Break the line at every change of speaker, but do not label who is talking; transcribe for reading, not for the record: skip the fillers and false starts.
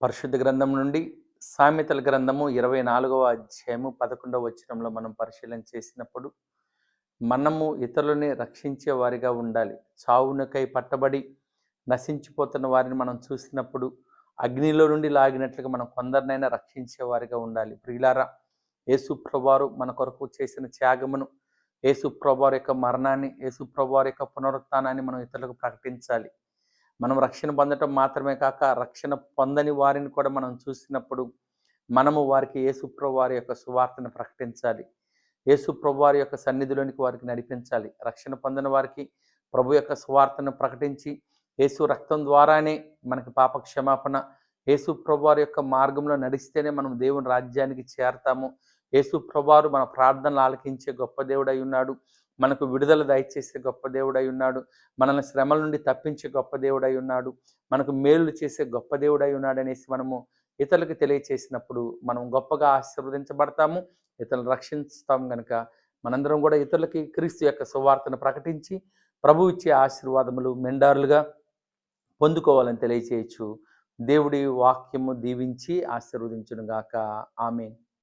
పరిశుద్ధ గ్రంథం నుండి సామెతల గ్రంథము 24వ అధ్యాయము 11వ వచనంలో మనం పరిశీలన చేసినప్పుడు మనము ఇతరులని రక్షించే వారిగా ఉండాలి. చావునకై పట్టబడి నశించిపోతున్న వారిని మనం చూసినప్పుడు అగ్నిలో నుండి లాగినట్లుగా మనం కొందరినైనా రక్షించే వారిగా ఉండాలి. ప్రియులారా, యేసు ప్రభువారు మన కొరకు చేసిన త్యాగమును, యేసు ప్రభువారి యొక్క మరణాన్ని, యేసు ప్రభువారి యొక్క పునరుత్థానాన్ని మనం ఇతరులకు ప్రకటించాలి. మనం రక్షణ పొందటం మాత్రమే కాక రక్షణ పొందని వారిని కూడా మనం చూసినప్పుడు మనము వారికి యేసుప్రభు వారి యొక్క సువార్తను ప్రకటించాలి. యేసుప్రభు వారి యొక్క సన్నిధిలోనికి వారికి నడిపించాలి. రక్షణ పొందిన వారికి ప్రభు యొక్క సువార్తను ప్రకటించి యేసు రక్తం ద్వారానే మనకి పాప క్షమాపణ, యేసుప్రభు వారి యొక్క మార్గంలో నడిస్తేనే మనం దేవుని రాజ్యానికి చేరతాము. యేసుప్రభు వారు మన ప్రార్థనలు ఆలకించే గొప్ప దేవుడై ఉన్నాడు. మనకు విడుదల దయచేసే గొప్ప దేవుడై ఉన్నాడు. మనల్ని శ్రమల నుండి తప్పించే గొప్ప దేవుడై ఉన్నాడు. మనకు మేలు చేసే గొప్ప దేవుడై ఉన్నాడు అనేసి మనము ఇతరులకు తెలియచేసినప్పుడు మనం గొప్పగా ఆశీర్వదించబడతాము, ఇతరులను రక్షిస్తాం. కనుక మనందరం కూడా ఇతరులకి క్రీస్తు యొక్క సువార్తను ప్రకటించి ప్రభు ఇచ్చే ఆశీర్వాదములు మెండారులుగా పొందుకోవాలని తెలియచేయచ్చు. దేవుడి వాక్యము దీవించి ఆశీర్వదించును గాక. ఆమేన్.